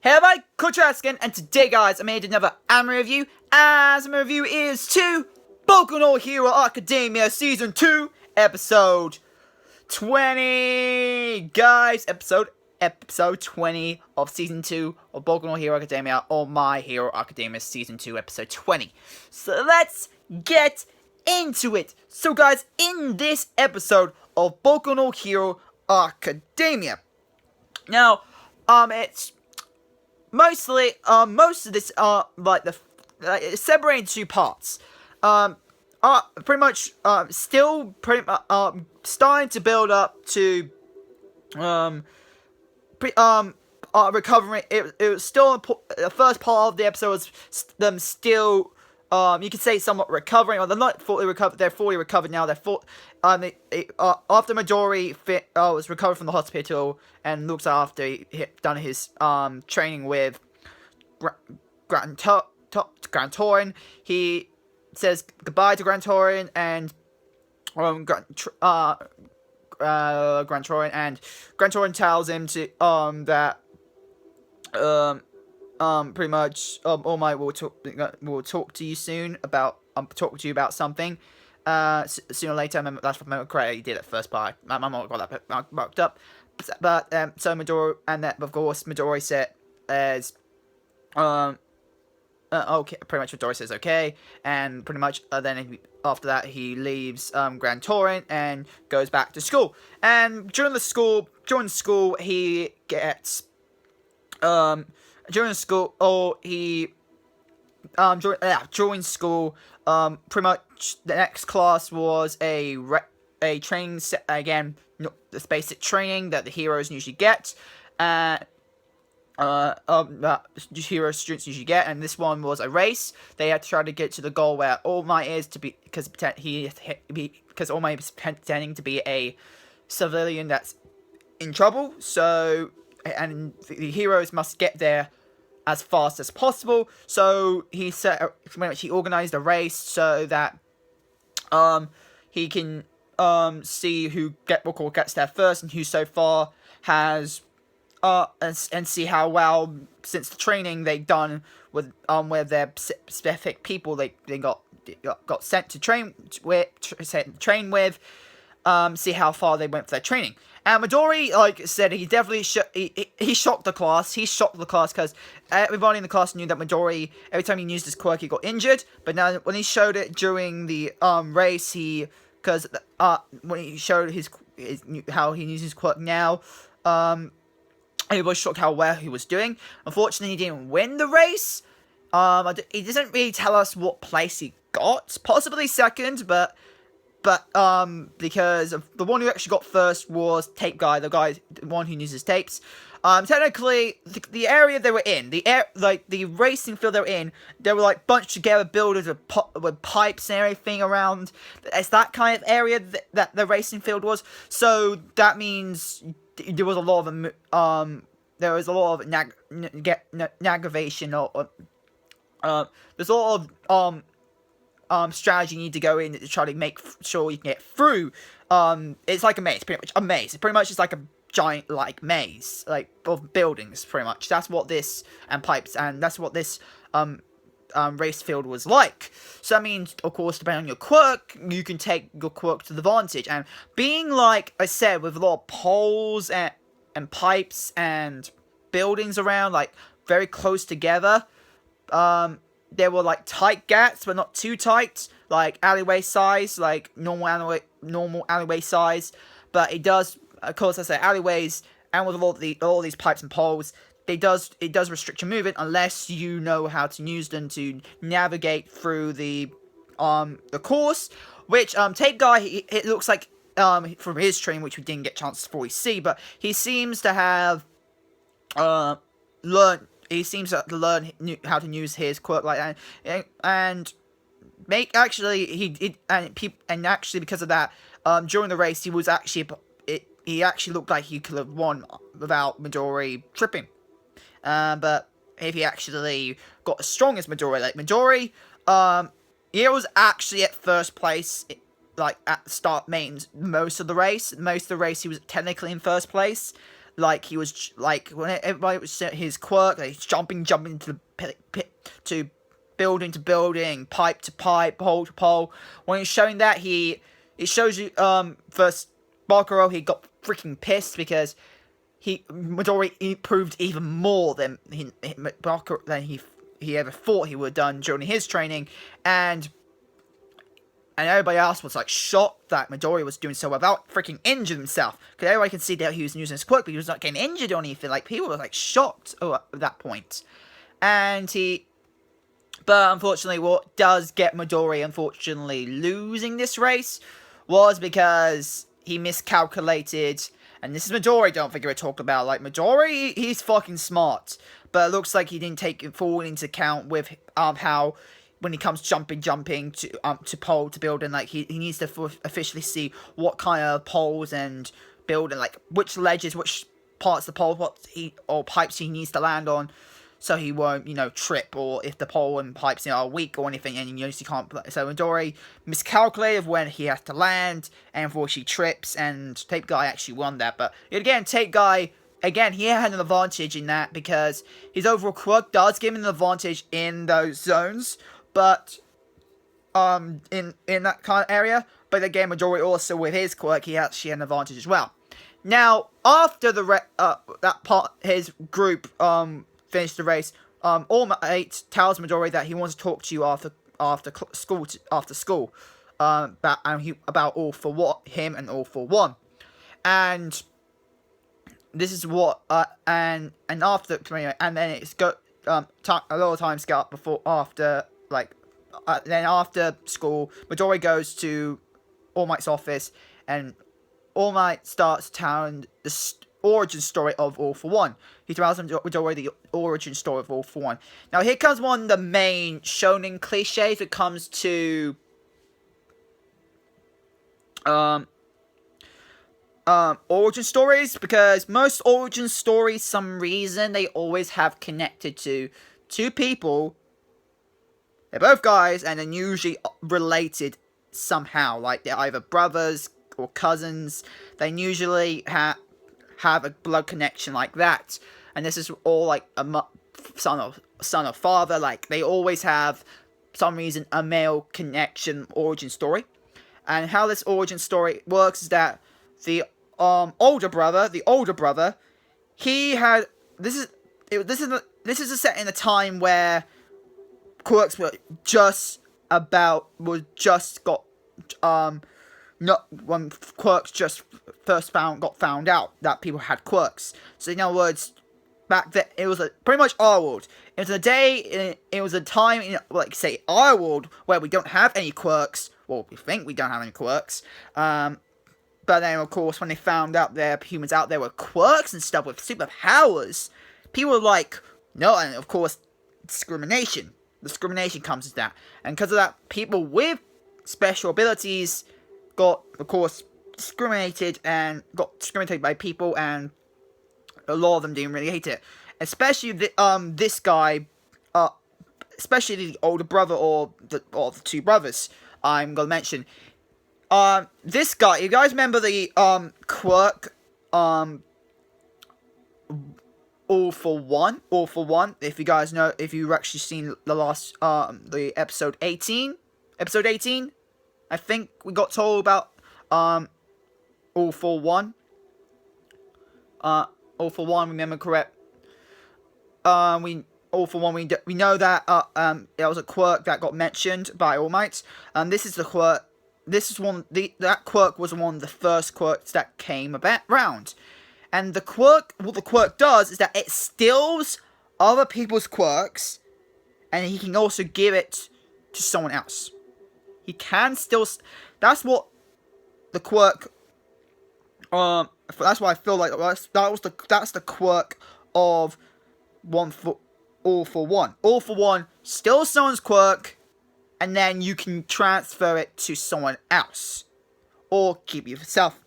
Hey everybody, Coach Askin, and today guys, I made another anime review, as my review is to Boku no Hero Academia Season 2, Episode 20! Guys, episode 20 of Season 2 of Boku no Hero Academia, or My Hero Academia Season 2, Episode 20. So let's get into it! So guys, in this episode of Boku no Hero Academia, now, it's most of this it's separated into two parts. Pretty much starting to build up to recovering. It was still the first part of the episode was them still you could say somewhat recovering, or they're not fully recovered. They're fully recovered now. After Midori was recovered from the hospital, and looks after he done his training with Grand Torin, he says goodbye to Grand Torin and Grand Torin, and Grand Torin tells him to that pretty much All Might will talk to you soon about talk to you about something sooner or later. That's what Midori did at first part. My mom got that marked up, but so Midori, and that of course Midori said as okay, pretty much Midori says okay, and pretty much then after that he leaves Grand Torin and goes back to school. And during school he gets during school pretty much the next class was a training set again, the basic training that the heroes usually get, that hero students usually get, and this one was a race. They had to try to get to the goal where All Might is to be, because All Might is pretending to be a civilian that's in trouble. So, and the heroes must get there as fast as possible. So he organized a race so that he can see who gets there first, and who so far has and see how well, since the training they've done with their specific people they got sent to train with, see how far they went for their training. And Midori, like I said, he definitely he shocked the class. He shocked the class because everybody in the class knew that Midori, every time he used his quirk, he got injured. But now, when he showed it during the race, when he showed his how he uses his quirk now, he was shocked how well he was doing. Unfortunately, he didn't win the race. He doesn't really tell us what place he got. Possibly second, but because of the one who actually got first was Tape Guy, the one who uses tapes. Technically, the area they were in, the racing field they were in, they were like bunched together, buildings with pipes and everything around. It's that kind of area that the racing field was. So that means there was a lot of navigation, or there's a lot of strategy you need to go in to try to make sure you can get through. It's like a maze, pretty much. A maze. It pretty much is like a giant, maze, of buildings, pretty much. That's what this, and pipes, and that's what this, race field was like. So that means, of course, depending on your quirk, you can take your quirk to the advantage. And being, like I said, with a lot of poles and pipes and buildings around, very close together, there were tight gaps, but not too tight, alleyway size, normal alleyway size. But it does, of course, I say alleyways, and with all these pipes and poles, it does restrict your movement unless you know how to use them to navigate through the course. Which Tape Guy, it looks like from his training, which we didn't get a chance to fully see, but he seems to have learned. He seems to learn how to use his quirk like that, and actually because of that, during the race he actually looked like he could have won without Midori tripping. But if he actually got as strong as Midori, he was actually at first place, at the start, most of the race. Most of the race he was technically in first place. like he was like when everybody was his quirk, like he's jumping into the pit to building to building, pipe to pipe, pole to pole. When he's showing that, it shows you first Boku, he got freaking pissed because Midori improved even more than he ever thought he would have done during his training, and everybody else was like shocked that Midori was doing so well without freaking injuring himself. Because everybody can see that he was using his quirk, but he was not getting injured or anything. Like, people were like shocked at that point. But unfortunately, what does get Midori unfortunately losing this race was because he miscalculated. And this is Midori, don't think we're talking about. Like, Midori, he's fucking smart. But it looks like he didn't take it forward into account with how when he comes jumping to pole to building, like he needs to officially see what kind of poles and building, like which ledges, which parts of the pole, or pipes he needs to land on, so he won't, trip, or if the pole and pipes are weak or anything, and he can't. So Midori miscalculated when he has to land, and before she trips, and Tape Guy actually won that. But again, Tape Guy. Again, he had an advantage in that because his overall quirk does give him an advantage in those zones, but in that kind of area. But again, Midori also with his quirk, he actually had an advantage as well. Now, after his group finished the race, All Might tells Midori that he wants to talk to you after school about All for One, him and All for One, and this is what and after and then it's got a lot of time scale then after school, Midori goes to All Might's office, and All Might starts telling the origin story of All for One. He tells Midori the origin story of All for One. Now here comes one of the main shonen cliches when it comes to origin stories, because most origin stories, some reason, they always have connected to two people. They're both guys, and then usually related somehow, like they're either brothers or cousins. They usually have a blood connection like that, and this is all like a son or father. Like they always have, for some reason, a male connection origin story. And how this origin story works is that the older brother, he had this is a set in a time where quirks not when quirks just first got found out that people had quirks. So in other words, back then it was pretty much our world. It was a time in, like, say, our world where we don't have any quirks. Well, we think we don't have any quirks. But then, of course, when they found out there humans out there with quirks and stuff with superpowers, people were like, no, and of course, discrimination. Discrimination comes with that. And because of that, people with special abilities got, of course, discriminated by people, and a lot of them didn't really hate it. Especially this guy, especially the older brother or the two brothers I'm gonna mention. This guy, you guys remember the quirk All for One? All for One. If you guys know, if you've actually seen the last the episode 18, I think we got told about All for One. All for One, remember correct? We know that there was a quirk that got mentioned by All Might. This is the quirk. That quirk was one of the first quirks that came around. And what the quirk does is that it steals other people's quirks, and he can also give it to someone else. He can still. That's what the quirk. That's why I feel like that's the quirk of All for One. All for One steals someone's quirk, and then you can transfer it to someone else, or keep it yourself.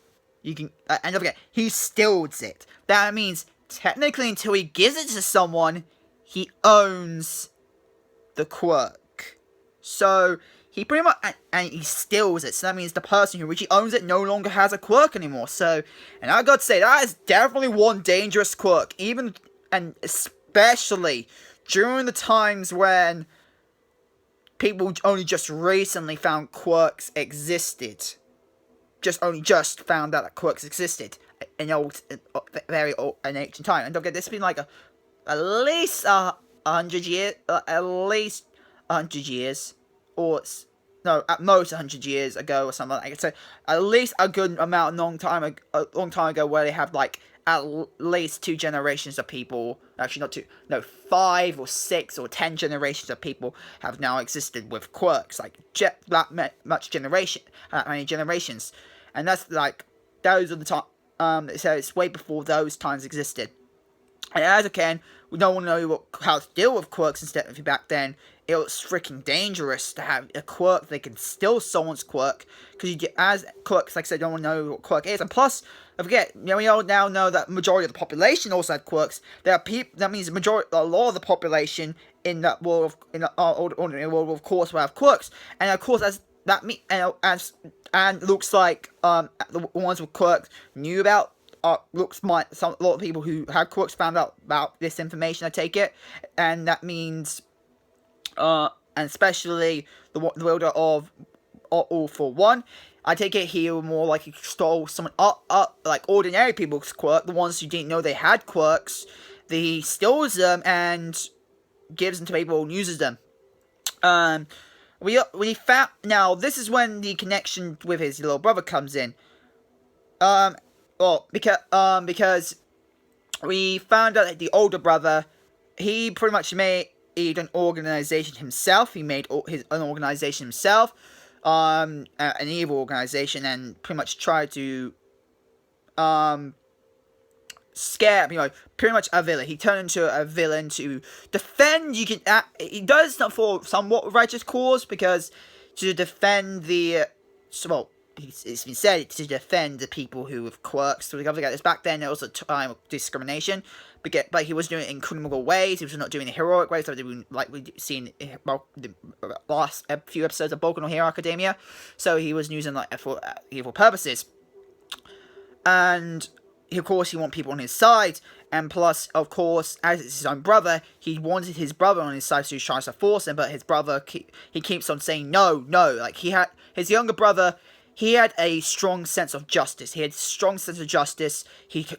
You can, and don't forget, he steals it. That means technically, until he gives it to someone, he owns the quirk. So he pretty much, and he steals it, so that means the person who originally owns it no longer has a quirk anymore, so, and I gotta say, that is definitely one dangerous quirk, even, and especially during the times when people only just recently found quirks existed. Only just found out that quirks existed in very old, an ancient time. And don't get this, has been like at least 100 years, or no, at most 100 years ago or something like that. So at least a good amount, a long time ago, where they have like at least 2 generations of people, actually not 2, no, 5 or 6 or 10 generations of people have now existed with quirks, like that many generations, and that's like, those are the time, so it's way before those times existed. And as again, we don't know how to deal with quirks instead of back then. It was freaking dangerous to have a quirk. They can steal someone's quirk, because you get, as quirks, like I said, don't know what quirk is. And plus, I forget, we all now know that majority of the population also had quirks. There are people, that means a lot of the population in that world, in the ordinary world, of course, will have quirks. And of course, and looks like the ones with quirks knew about. A lot of people who had quirks found out about this information, I take it, and that means, and especially the wielder of All for One, I take it he more likely stole someone like ordinary people's quirk, the ones who didn't know they had quirks. He steals them and gives them to people and uses them. We found, now this is when the connection with his little brother comes in. Well, because we found out that the older brother, he pretty much made an organization himself. He made his own organization himself, an evil organization, and pretty much tried to, scare, pretty much a villain. He turned into a villain to defend. He does not for somewhat righteous cause, because to defend it's been said to defend the people who have quirks. So we got to get this. Back then, there was a time of discrimination, but he was doing it in criminal ways. He was not doing it heroic ways, like we've seen in the last few episodes of Boku no Hero Academia. So he was using for evil purposes, and of course he wanted people on his side. And plus, of course, as it's his own brother, he wanted his brother on his side, so he tries to force him. But his brother, he keeps on saying no. Like his younger brother. He had a strong sense of justice. He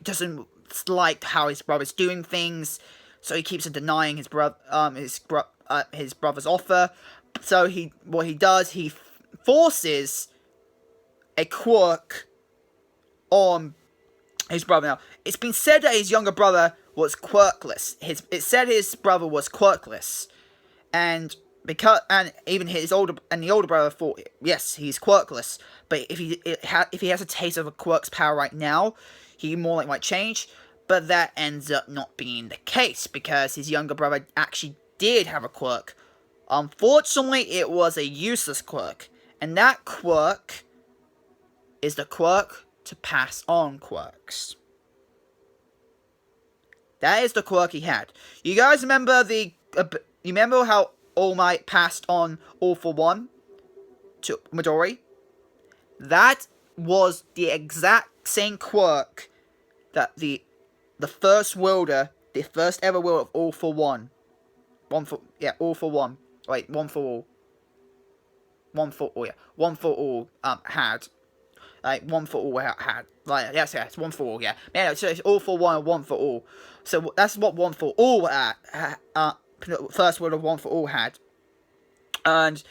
doesn't like how his brother's doing things, so he keeps on denying his brother's offer. So what he does, he forces a quirk on his brother. Now, it's been said that his younger brother was quirkless. It said his brother was quirkless, and even the older brother thought, yes, he's quirkless, but if he has a taste of a quirk's power right now, he more like might change. But that ends up not being the case, because his younger brother actually did have a quirk. Unfortunately, it was a useless quirk, and that quirk is the quirk to pass on quirks. That is the quirk he had. You guys remember how All Might passed on All for One to Midori? That was the exact same quirk that the first wielder, the first ever wielder of All for One, All for One, wait, One for All, One for All, had. Like, One for All had. Like, yes, One for All, yeah. Man, so it's All for One and One for All. So that's what One for All first wielder of One for All had. And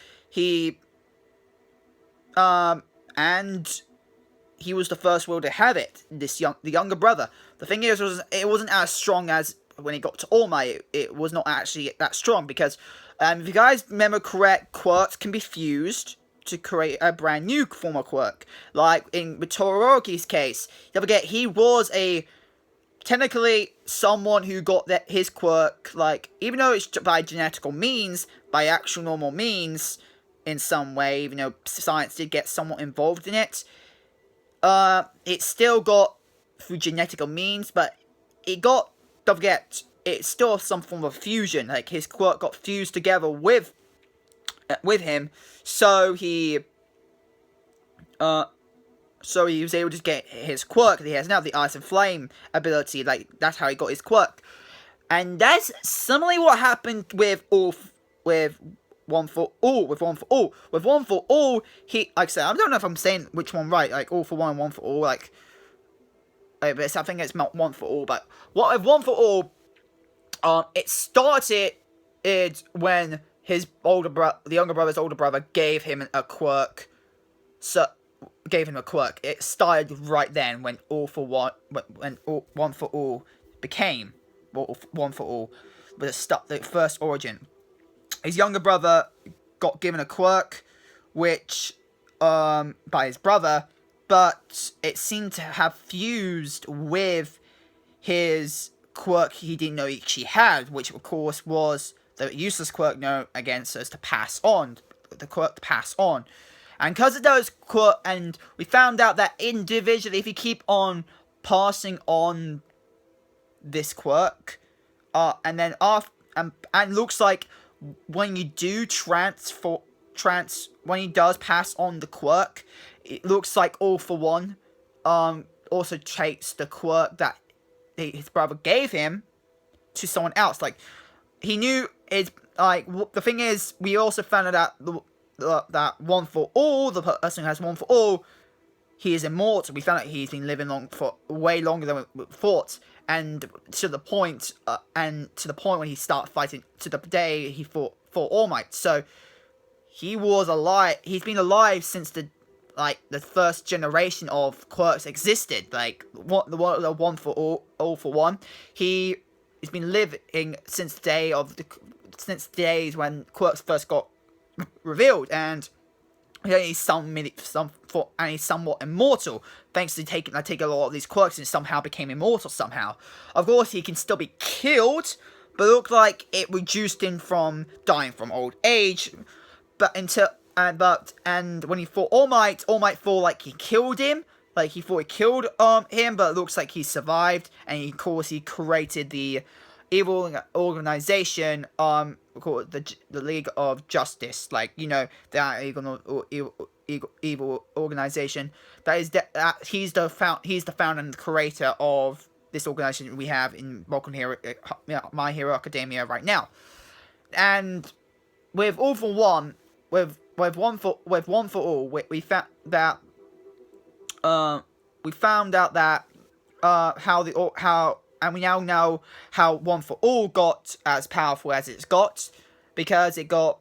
he was the first wielder to have it. The younger brother. The thing is, it wasn't as strong as when he got to All Might. It was not actually that strong, because if you guys remember correct, quirks can be fused to create a brand new form of quirk. Like in Todoroki's case, don't forget, he was technically someone who got his quirk, like, even though it's by genetical means, by actual normal means, in some way, even though science did get somewhat involved in it, it still got through genetical means, but don't forget, it's still some form of fusion. Like, his quirk got fused together with with him, so he was able to get his quirk that he has now, the Ice and Flame ability. Like, that's how he got his quirk. And that's similarly what happened with One For All. With One For All, he, like I said, I don't know if I'm saying which one right, like All For One and One For All, but I think it's not One For All. But with One For All, it started when the younger brother's older brother gave him a quirk. It started right then when One For All became One For All. The first origin. His younger brother got given a quirk, which by his brother, but it seemed to have fused with his quirk he didn't know he actually had, which of course was the useless quirk known against us to pass on. The quirk to pass on. And because of those quirk, and we found out that individually, if you keep on passing on this quirk, and then and looks like when you do when he does pass on the quirk, it looks like All For One, also takes the quirk that his brother gave him to someone else. Like, he knew the thing is, we also found out that One For All, the person who has One For All, he is immortal. We found out he's been living for way longer than we thought, and to the point when he started fighting, to the day he fought All Might. So he was alive. He's been alive since the first generation of quirks existed. Like the One For All For One. He's been living since days when quirks first got revealed, and he's somewhat immortal thanks to taking a lot of these quirks and somehow became immortal somehow. Of course, he can still be killed, but it looked like it reduced him from dying from old age. But when he fought All Might thought like he killed him. Like, he thought he killed him, but it looks like he survived, and of course he created the evil organization called the League of Justice. Like, that evil organization. He's the founder and the creator of this organization we have in My Hero Academia right now. And with All For One, with One For All, we found out that and we now know how One For All got as powerful as it's got, because it got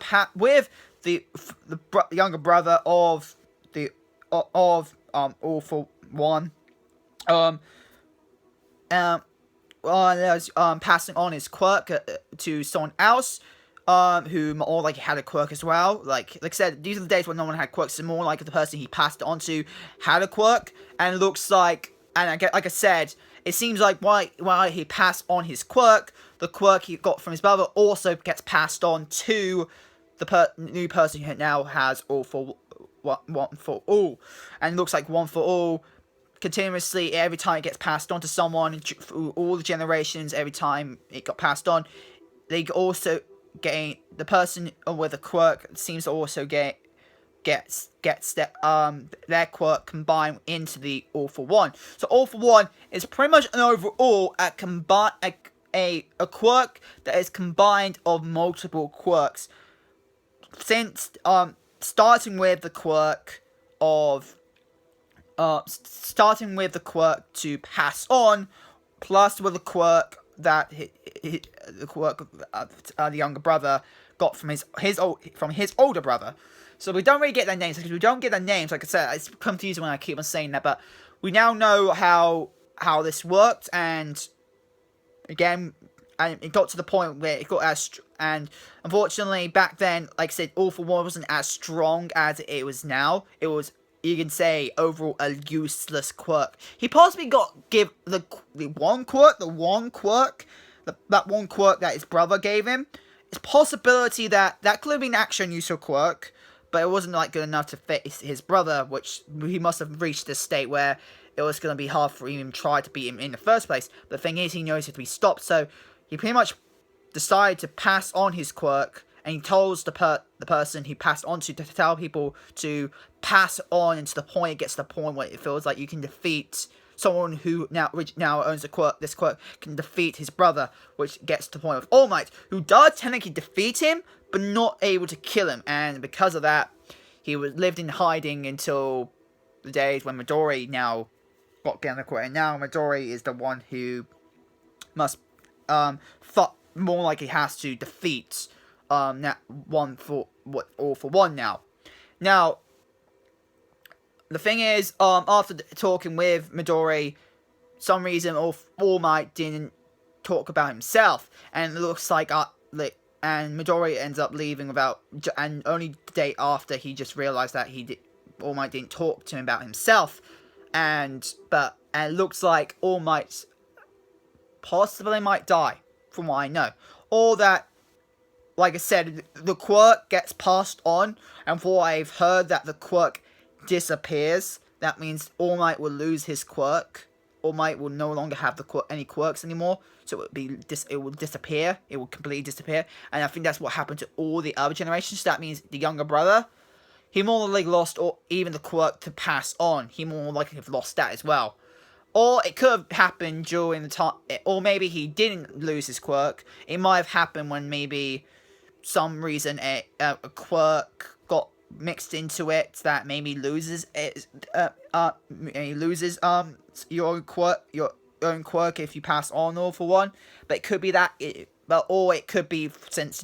with the younger brother of All For One, passing on his quirk to someone else, who more like had a quirk as well. Like I said, these are the days when no one had quirks, and more like the person he passed it on to had a quirk, and it looks like, and like I said, it seems like while he passed on his quirk, the quirk he got from his brother also gets passed on to the new person who now has One For All, and it looks like One For All continuously, every time it gets passed on to someone through all the generations, every time it got passed on, they also gain, the person with a quirk seems to also gets their quirk combined into the All For One. So All For One is pretty much an overall a quirk that is combined of multiple quirks. Since starting with the quirk to pass on, plus with the quirk that the younger brother got from his older brother. So we don't really get their names, because we don't get their names. Like I said, it's confusing when I keep on saying that, but we now know how this worked, and again, and it got to the point where it got and unfortunately back then, like I said, All For One wasn't as strong as it was now. It was, you can say, overall a useless quirk. He possibly give the one quirk that his brother gave him. It's a possibility that could have been actually a useful quirk, but it wasn't good enough to fit his brother, which he must have reached a state where it was going to be hard for him to try to beat him in the first place. The thing is, he knows it to be stopped, so he pretty much decided to pass on his quirk, and he tells the person he passed on to tell people to pass on, and to the point it gets to the point where it feels like you can defeat someone who now owns a quirk. This quirk can defeat his brother, which gets to the point of All Might, who does technically defeat him, but not able to kill him. And because of that, he lived in hiding until the days when Midori now got given the quirk. And now Midori is the one who must more likely has to defeat that one for all for one now. Now, the thing is, after talking with Midori, some reason All Might didn't talk about himself, and it looks like and Midori ends up leaving and only the day after he just realized that All Might didn't talk to him about himself, and it looks like All Might possibly might die, from what I know. Or that, like I said, the quirk gets passed on, and for what I've heard, that the quirk disappears. That means All Might will lose his quirk. All Might will no longer have any quirks anymore, so it will disappear. It will completely disappear, and I think that's what happened to all the other generations. So that means the younger brother, he more likely lost, or even the quirk to pass on. He more likely have lost that as well. Or it could have happened during the time, or maybe he didn't lose his quirk. It might have happened when maybe some reason a quirk got mixed into it that maybe loses it. Loses your own quirk if you pass on all for one. But it could be that, or it could be since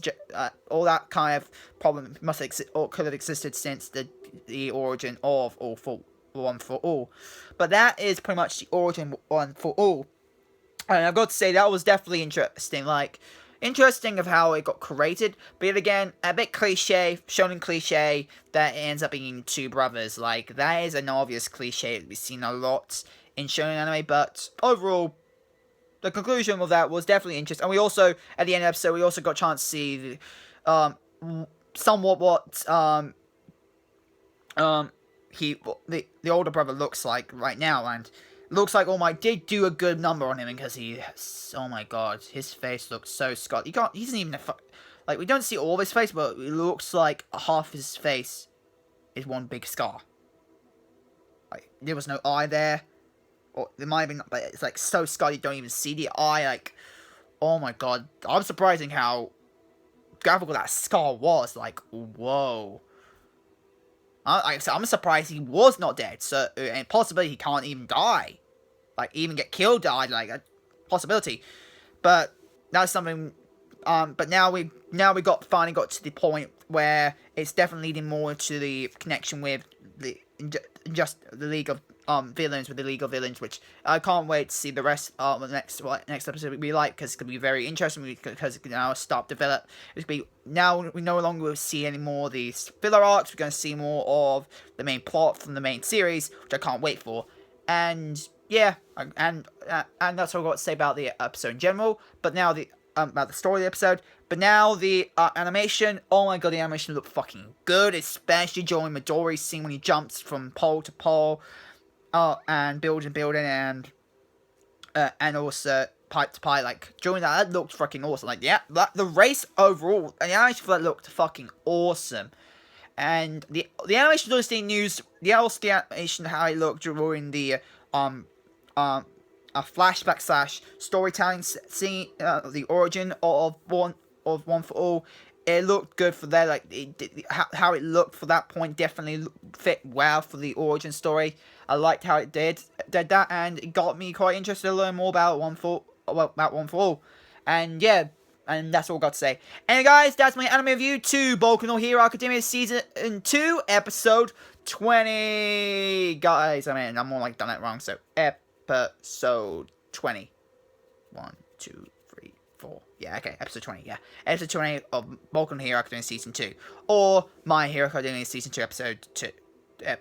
all that kind of problem must exist or could have existed since the origin of All for One for All. But that is pretty much the origin One for All. And I've got to say, that was definitely interesting. Interesting of how it got created. But yet again, a bit cliche, shonen cliche, that it ends up being two brothers. That is an obvious cliche that we've seen a lot in shonen anime. But overall, the conclusion of that was definitely interesting. And we also, at the end of the episode, we also got a chance to see somewhat what the older brother looks like right now, and it looks like All Might did do a good number on him, because oh my god, his face looks so scarred. He doesn't even we don't see all of his face, but it looks like half his face is one big scar. There was no eye there, or there might have been, but it's so scarred you don't even see the eye. Oh my god, I'm surprising how graphical that scar was. Whoa. I'm surprised he was not dead. So, and possibly he can't even die, even get killed. Died, a possibility. But that's something. But now we finally got to the point where it's definitely leading more to the connection with the League of Villains, with the League of Villains, which I can't wait to see the rest of the next episode because it's going to be very interesting, because it's now start develop. Now we no longer will see any more of these filler arcs. We're going to see more of the main plot from the main series, which I can't wait for. And yeah, and that's all I've got to say about the episode in general. But now about the story of the episode. But now the animation, oh my god, the animation looked fucking good, especially during Midori's scene when he jumps from pole to pole, and building, and also pipe to pipe. During that looked fucking awesome. The race overall, the animation for that looked fucking awesome. And the animation was being used, the animation how it looked during the a flashback / storytelling scene, the origin of One for All. It looked good for that. How it looked for that point definitely fit well for the origin story. I liked how it did that, and it got me quite interested to learn more about One for All. And yeah, and that's all I got to say. And guys, that's my anime review to Boku no Hero Academia Season 2, Episode 20. Guys, I'm more done it wrong, so Episode 20. 1, 2, 3, 4. Yeah, okay, Episode 20, yeah. Episode 20 of Boku no Hero Academia Season 2. Or My Hero Academia Season 2, Episode 2.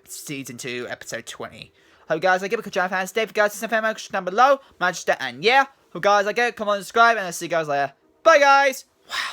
Season 2, Episode 20. Hope guys like it, because fans, stay for guys, send fan down below. Manchester, and yeah. Hope guys like it, come on, subscribe, and I'll see you guys later. Bye, guys! Wow.